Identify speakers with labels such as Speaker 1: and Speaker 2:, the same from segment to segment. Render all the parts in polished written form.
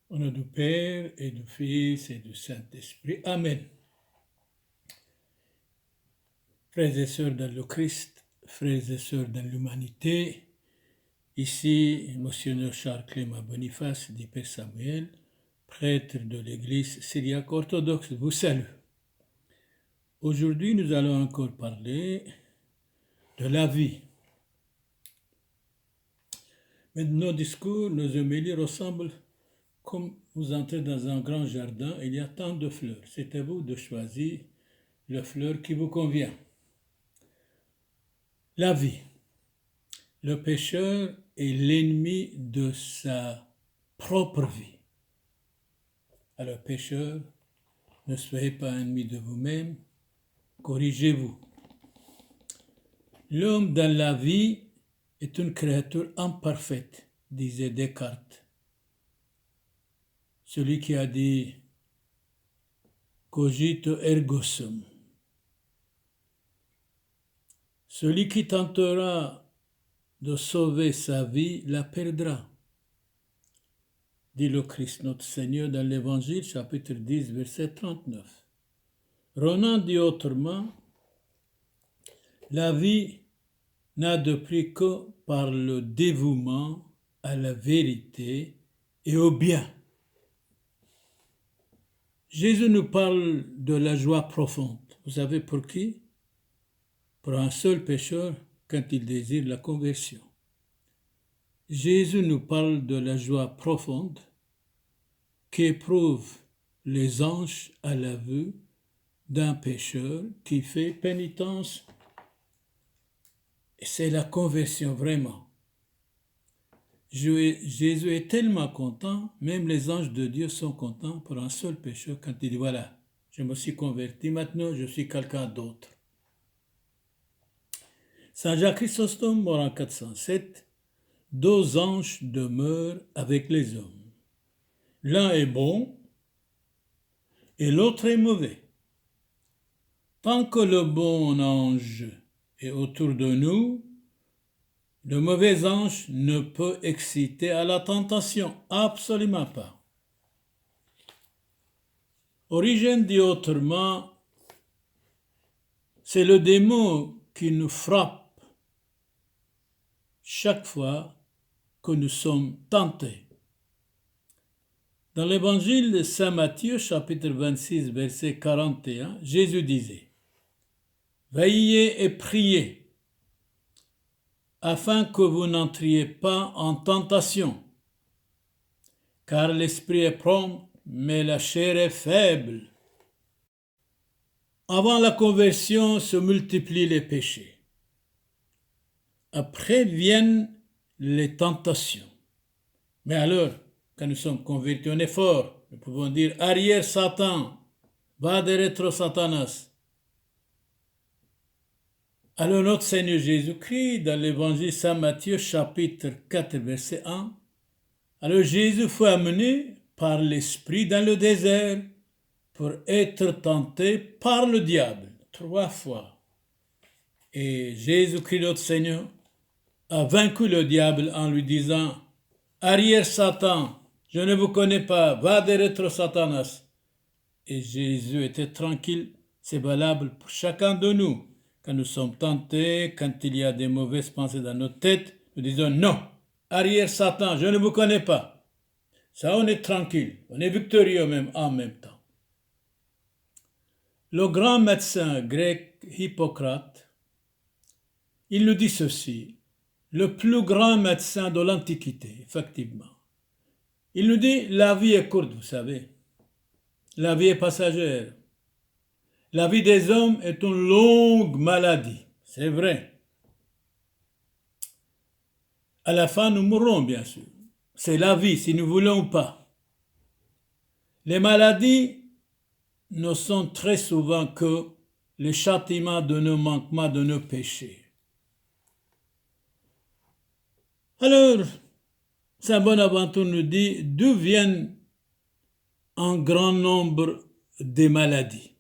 Speaker 1: Au nom du Père et du Fils et du Saint-Esprit. Amen. Frères et sœurs dans le Christ, frères et sœurs dans l'humanité, ici Monseigneur Charles Clément Boniface dit Père Samuel, prêtre de l'Église syriaque orthodoxe, vous salue. Aujourd'hui, nous allons encore parler de la vie. Mais nos discours, nos homélies ressemblent comme vous entrez dans un grand jardin, il y a tant de fleurs. C'est à vous de choisir la fleur qui vous convient. La vie. Le pécheur est l'ennemi de sa propre vie. Alors, pécheur, ne soyez pas ennemi de vous-même, corrigez-vous. L'homme dans la vie est une créature imparfaite, disait Descartes. Celui qui a dit cogito ergo sum. Celui qui tentera de sauver sa vie la perdra, dit le Christ notre Seigneur dans l'Évangile chapitre 10 verset 39. Ronan dit autrement, la vie n'a de prix que par le dévouement à la vérité et au bien. Jésus nous parle de la joie profonde. Vous savez pour qui? Pour un seul pécheur quand il désire la conversion. Jésus nous parle de la joie profonde qu'éprouvent les anges à la vue d'un pécheur qui fait pénitence. Et c'est la conversion vraiment. Jésus est tellement content, même les anges de Dieu sont contents pour un seul pécheur quand il dit voilà, je me suis converti, maintenant je suis quelqu'un d'autre. Saint Jacques Chrysostome, mort en 407, deux anges demeurent avec les hommes. L'un est bon et l'autre est mauvais. Tant que le bon ange est autour de nous, le mauvais ange ne peut exciter à la tentation, absolument pas. Origène dit autrement, c'est le démon qui nous frappe chaque fois que nous sommes tentés. Dans l'évangile de Saint Matthieu, chapitre 26, verset 41, Jésus disait « Veillez et priez, afin que vous n'entriez pas en tentation, car l'esprit est prompt, mais la chair est faible. » Avant la conversion se multiplient les péchés. Après viennent les tentations. Mais alors, quand nous sommes convertis, on est fort. Nous pouvons dire « Arrière Satan, vade retro Satanas ». Alors notre Seigneur Jésus-Christ, dans l'évangile Saint Matthieu, chapitre 4, verset 1, alors Jésus fut amené par l'Esprit dans le désert pour être tenté par le diable, 3 fois. Et Jésus-Christ, notre Seigneur, a vaincu le diable en lui disant « Arrière Satan, je ne vous connais pas, vade retro Satanas ». Et Jésus était tranquille, c'est valable pour chacun de nous. Quand nous sommes tentés, quand il y a des mauvaises pensées dans notre tête, nous disons « Non, arrière Satan, je ne vous connais pas ». Ça, on est tranquille, on est victorieux même en même temps. Le grand médecin grec Hippocrate, il nous dit ceci, le plus grand médecin de l'Antiquité, effectivement. Il nous dit, la vie est courte, vous savez. La vie est passagère. La vie des hommes est une longue maladie, c'est vrai. À la fin, nous mourrons, bien sûr. C'est la vie, si nous voulons ou pas. Les maladies ne sont très souvent que le châtiment de nos manquements, de nos péchés. Alors, Saint Bonaventure nous dit d'où viennent un grand nombre de maladies.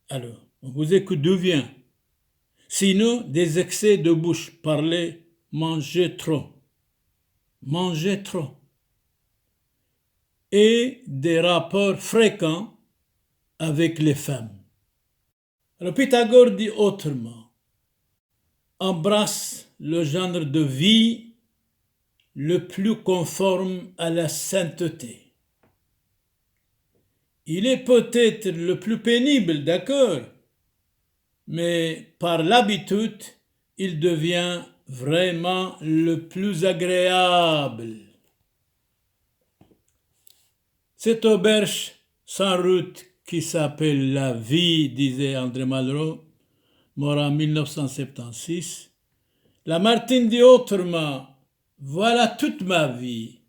Speaker 1: Alors, on vous écoute d'où vient. Sinon, des excès de bouche, parler, manger trop. Manger trop. et des rapports fréquents avec les femmes. Alors Pythagore dit autrement, embrasse le genre de vie le plus conforme à la sainteté. Il est peut-être le plus pénible, d'accord, mais par l'habitude, il devient vraiment le plus agréable. Cette auberge sans route qui s'appelle la vie, disait André Malraux, mort en 1976. Lamartine dit autrement, voilà toute ma vie.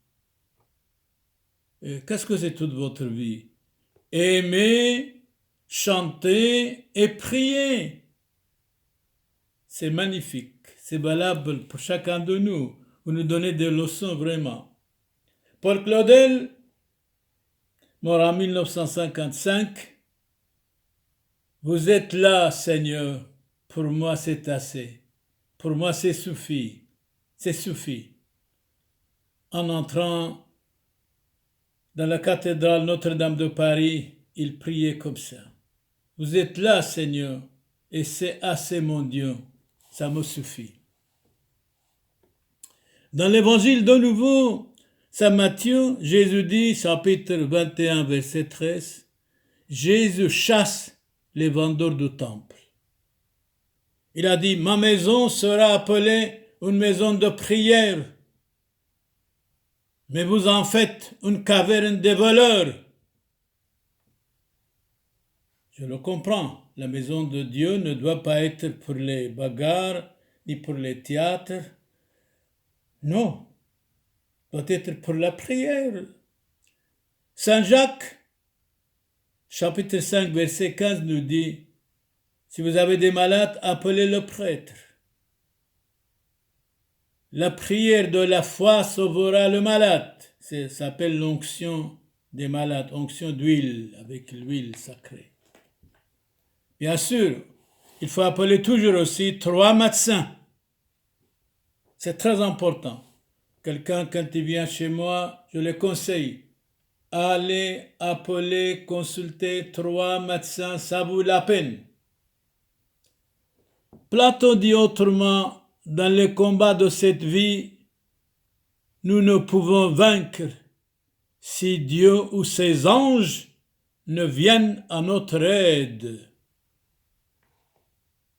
Speaker 1: Qu'est-ce que c'est toute votre vie? Aimer, chanter et prier. C'est magnifique, c'est valable pour chacun de nous. Vous nous donnez des leçons vraiment. Paul Claudel, mort en 1955, vous êtes là, Seigneur, pour moi c'est assez. Pour moi c'est suffit. En entrant dans la cathédrale Notre-Dame de Paris, il priait comme ça. Vous êtes là, Seigneur, et c'est assez, mon Dieu, ça me suffit. Dans l'évangile de nouveau, Saint Matthieu, Jésus dit, chapitre 21, verset 13, Jésus chasse les vendeurs du temple. Il a dit, ma maison sera appelée une maison de prière, mais vous en faites une caverne des voleurs. Je le comprends, la maison de Dieu ne doit pas être pour les bagarres ni pour les théâtres. Non, doit être pour la prière. Saint Jacques, chapitre 5, verset 15 nous dit, si vous avez des malades, appelez le prêtre. La prière de la foi sauvera le malade. Ça s'appelle l'onction des malades, onction d'huile, avec l'huile sacrée. Bien sûr, il faut appeler toujours aussi 3 médecins. C'est très important. Quelqu'un, quand il vient chez moi, je le conseille. Allez appeler, consulter 3 médecins, ça vaut la peine. Platon dit autrement, dans les combats de cette vie, nous ne pouvons vaincre si Dieu ou ses anges ne viennent à notre aide.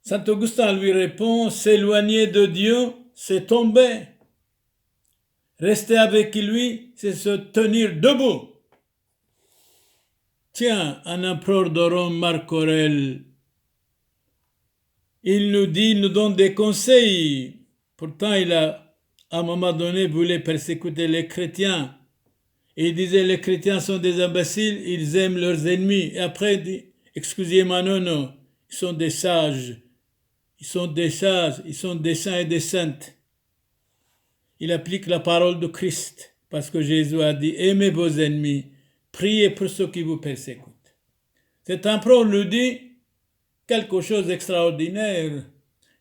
Speaker 1: Saint Augustin lui répond, s'éloigner de Dieu, c'est tomber. Rester avec lui, c'est se tenir debout. Tiens, un empereur de Rome, Marc Aurèle, il nous donne des conseils. Pourtant, il a, à un moment donné, voulu persécuter les chrétiens. Et il disait, les chrétiens sont des imbéciles, ils aiment leurs ennemis. Et après, il dit, excusez-moi, non, ils sont des sages. Ils sont des saints et des saintes. Il applique la parole de Christ, parce que Jésus a dit, aimez vos ennemis, priez pour ceux qui vous persécutent. Cet empereur nous dit quelque chose d'extraordinaire.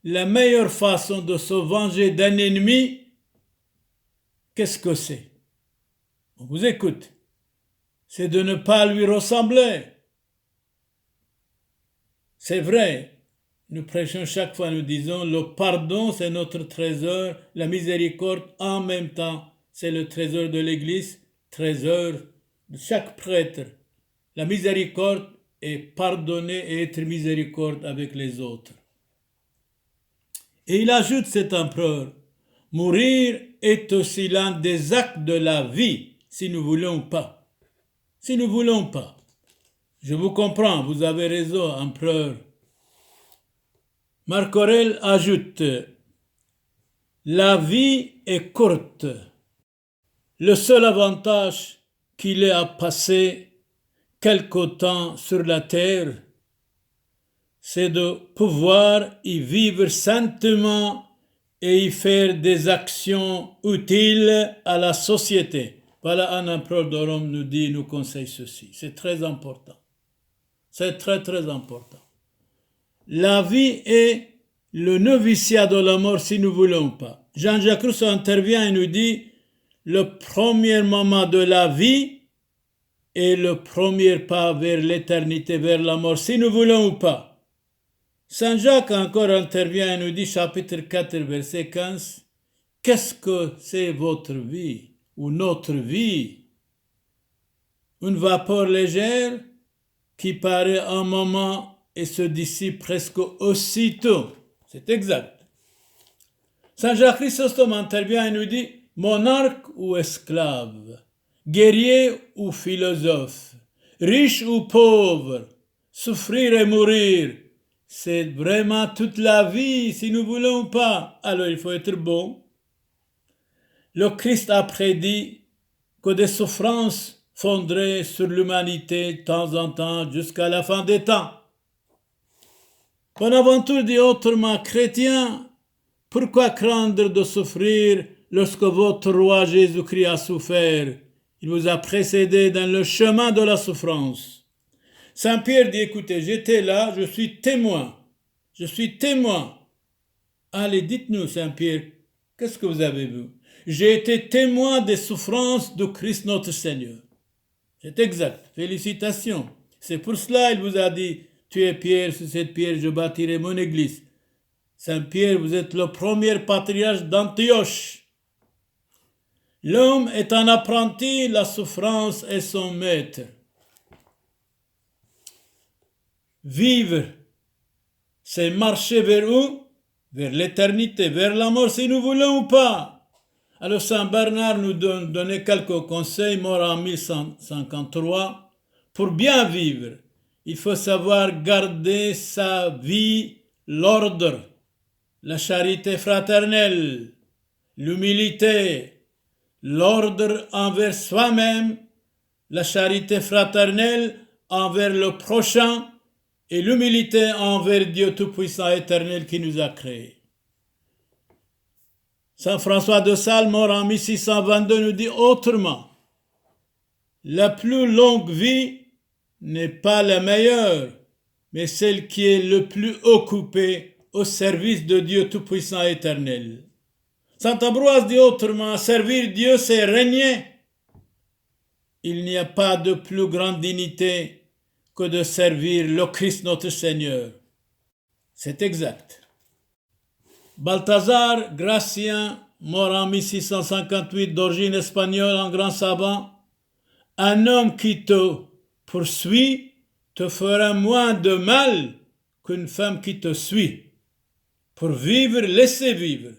Speaker 1: La meilleure façon de se venger d'un ennemi, qu'est-ce que c'est? On vous écoute. C'est de ne pas lui ressembler. C'est vrai. Nous prêchons chaque fois, nous disons, le pardon, c'est notre trésor, la miséricorde, en même temps, c'est le trésor de l'Église, trésor de chaque prêtre. La miséricorde est pardonner et être miséricorde avec les autres. Et il ajoute cet empereur, mourir est aussi l'un des actes de la vie, si nous voulons pas. Si nous voulons pas. Je vous comprends, vous avez raison, empereur. Marc Aurèle ajoute, la vie est courte. Le seul avantage qu'il ait à passer quelque temps sur la terre, c'est de pouvoir y vivre saintement et y faire des actions utiles à la société. Voilà, un empereur de Rome nous conseille ceci. C'est très important. C'est très, très important. La vie est le noviciat de la mort si nous ne voulons pas. Jean-Jacques Rousseau intervient et nous dit, le premier moment de la vie, est le premier pas vers l'éternité, vers la mort, si nous voulons ou pas. Saint Jacques encore intervient et nous dit, chapitre 4, verset 15, « Qu'est-ce que c'est votre vie ou notre vie? Une vapeur légère qui paraît un moment et se dissipe presque aussitôt. » C'est exact. Saint Jacques Chrysostome intervient et nous dit, « Monarque ou esclave, guerrier ou philosophe, riche ou pauvre, souffrir et mourir, c'est vraiment toute la vie, si nous voulons ou pas. Alors il faut être bon. » Le Christ a prédit que des souffrances fonderaient sur l'humanité de temps en temps jusqu'à la fin des temps. Bonaventure dit autrement, chrétien, pourquoi craindre de souffrir lorsque votre roi Jésus-Christ a souffert? Il vous a précédé dans le chemin de la souffrance. Saint Pierre dit, écoutez, j'étais là, je suis témoin. Je suis témoin. Allez, dites-nous, Saint Pierre, qu'est-ce que vous avez vu? J'ai été témoin des souffrances de Christ notre Seigneur. C'est exact. Félicitations. C'est pour cela qu'il vous a dit, tu es Pierre, sur cette pierre je bâtirai mon église. Saint Pierre, vous êtes le premier patriarche d'Antioche. L'homme est un apprenti, la souffrance est son maître. Vivre, c'est marcher vers où? Vers l'éternité, vers la mort, si nous voulons ou pas. Alors Saint Bernard nous donnait quelques conseils, mort en 1153. Pour bien vivre, il faut savoir garder sa vie, l'ordre, la charité fraternelle, l'humilité, l'ordre envers soi-même, la charité fraternelle envers le prochain et l'humilité envers Dieu Tout-Puissant éternel qui nous a créés. Saint François de Sales, mort en 1622, nous dit autrement, la plus longue vie n'est pas la meilleure, mais celle qui est le plus occupée au service de Dieu Tout-Puissant éternel. Saint Ambroise dit autrement, servir Dieu, c'est régner. Il n'y a pas de plus grande dignité que de servir le Christ notre Seigneur. C'est exact. Balthazar Gracien, mort en 1658, d'origine espagnole, en grand savant, un homme qui te poursuit te fera moins de mal qu'une femme qui te suit. Pour vivre, laissez vivre.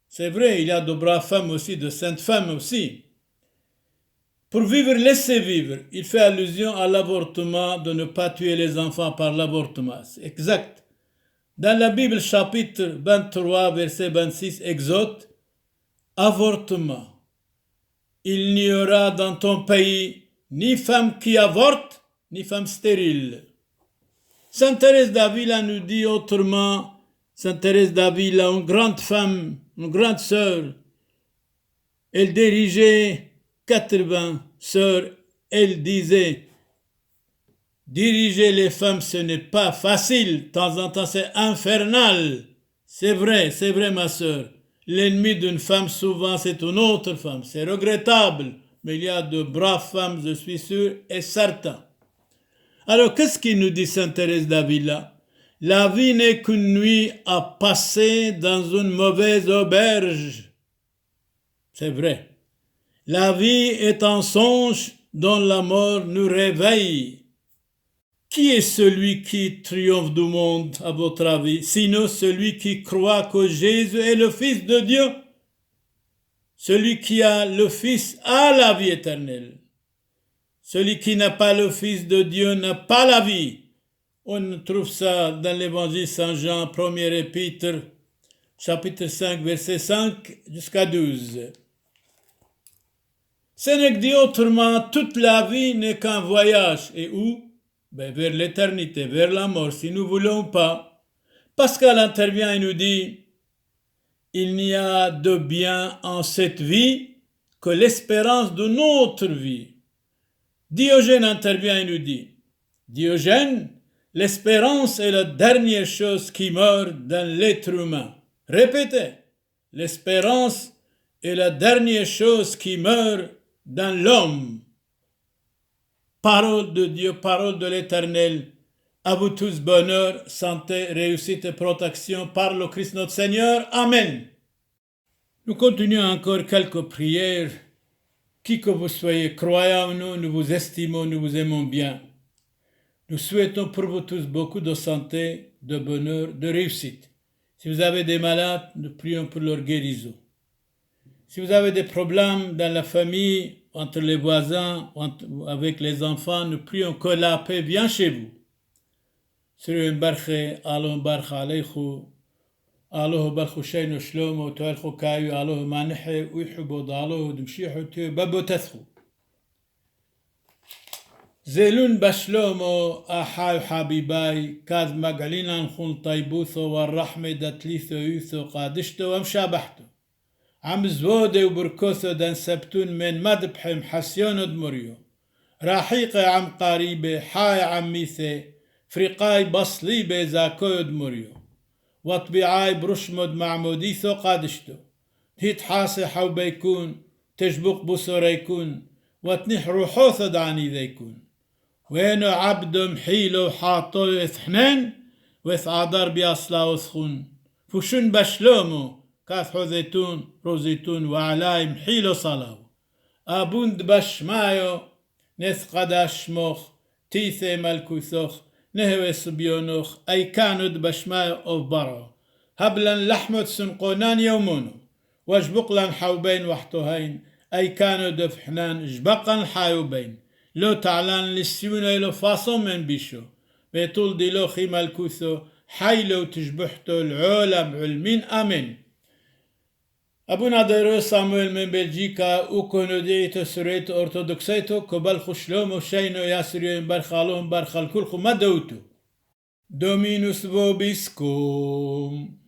Speaker 1: C'est vrai, il y a de braves femmes aussi, de saintes femmes aussi. Pour vivre, laissez vivre. Il fait allusion à l'avortement, de ne pas tuer les enfants par l'avortement. C'est exact. Dans la Bible, chapitre 23, verset 26, Exode, avortement. Il n'y aura dans ton pays ni femme qui avorte, ni femme stérile. Sainte Thérèse d'Avila nous dit autrement, Sainte Thérèse d'Avila, une grande femme, une grande sœur, elle dirigeait 80 sœurs, elle disait, diriger les femmes, ce n'est pas facile, de temps en temps c'est infernal. C'est vrai ma sœur. L'ennemi d'une femme, souvent, c'est une autre femme. C'est regrettable, mais il y a de braves femmes, je suis sûr et certain. Alors, qu'est-ce qu'il nous dit Sainte Thérèse d'Avila? La vie n'est qu'une nuit à passer dans une mauvaise auberge. C'est vrai. La vie est un songe dont la mort nous réveille. Qui est celui qui triomphe du monde, à votre avis, sinon celui qui croit que Jésus est le Fils de Dieu? Celui qui a le Fils a la vie éternelle. Celui qui n'a pas le Fils de Dieu n'a pas la vie. On trouve ça dans l'Évangile Saint Jean, premier épître, chapitre 5, verset 5 jusqu'à 12. Sénèque dit autrement, toute la vie n'est qu'un voyage. Et où? Vers l'éternité, vers la mort, si nous voulons pas. Pascal intervient et nous dit, il n'y a de bien en cette vie que l'espérance de notre vie. Diogène intervient et nous dit, Diogène, l'espérance est la dernière chose qui meurt dans l'être humain. Répétez, l'espérance est la dernière chose qui meurt dans l'homme. Parole de Dieu, parole de l'Éternel. À vous tous, bonheur, santé, réussite et protection par le Christ notre Seigneur. Amen. Nous continuons encore quelques prières. Qui que vous soyez, croyants ou non, nous vous estimons, nous vous aimons bien. Nous souhaitons pour vous tous beaucoup de santé, de bonheur, de réussite. Si vous avez des malades, nous prions pour leur guérison. Si vous avez des problèmes dans la famille, entre les voisins, avec les enfants, nous prions que la paix vienne chez vous. Sirien barche, Allah barche alaychu, Allah barche shayno shlomo, toelchu kayu, Allah manhe, uyhubod, Allah dumshihu tu, babotathu. زيلون بشلومو أحاي حبيباي كاذ مقعلين خون طيبوثو والرحمة دتليثو يوثو قادشتو ومشابحتو عم زودي وبركوثو دان سبتون من مدبحم حسيونو دمريو راحيقة عم قريبة حاي عم ميثي فريقاي بصليبة زاكو دمريو وطبيعاي برشمود معموديثو قادشتو هيت حاسي حو بيكون تجبق بصور يكون وتنح روحوثو دعني ذيكون وينو عبد محيلو حاطو يثحنن ويثعدر بيصلا وثخون فشن بشلومو كاثحو زيتون روزيتون وعلاي محيلو صلاو أبوند بشمايو نث قداش موخ تيثي ملكوثوخ نهوي سبيونوخ أي كانود بشمايو أو برو هبلن لحمت سنقونان يومونو وجبقلن حوبين وحتوهين أي كانوا دفحنان جبقن حايوبين لو تعلن للسيونة لو فاصون من بيشو بيطول دي لو خيم الكوثو حيلو تجبحتو العالم علمين أمين أبونا ديرو سامويل من بلجيكا وكونو ديتو سريتو أرثوذكسيتو كبال خشلومو شينو ياسريو برخالوهم برخال كلخو ما دوتو دومينوس vobiscum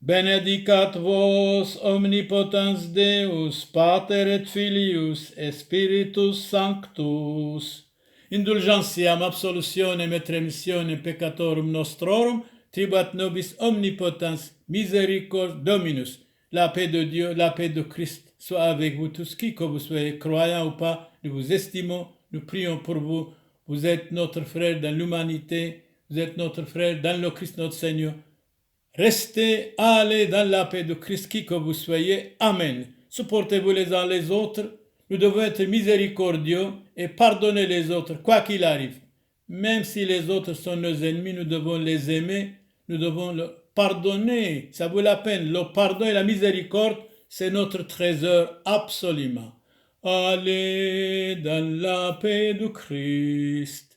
Speaker 1: Benedicat vos omnipotens Deus, Pater et Filius, et Spiritus Sanctus. Indulgentiam absolutionem et remissionem peccatorum nostrorum, tribuat nobis omnipotens misericord Dominus. La paix de Dieu, la paix de Christ soit avec vous tous, qui que vous soyez croyants ou pas, nous vous estimons, nous prions pour vous. Vous êtes notre frère dans l'humanité, vous êtes notre frère dans le Christ notre Seigneur. Restez, allez dans la paix de Christ, qui que vous soyez. Amen. Supportez-vous les uns les autres. Nous devons être miséricordieux et pardonner les autres, quoi qu'il arrive. Même si les autres sont nos ennemis, nous devons les aimer. Nous devons leur pardonner. Ça vaut la peine. Le pardon et la miséricorde, c'est notre trésor absolument. Allez dans la paix de Christ.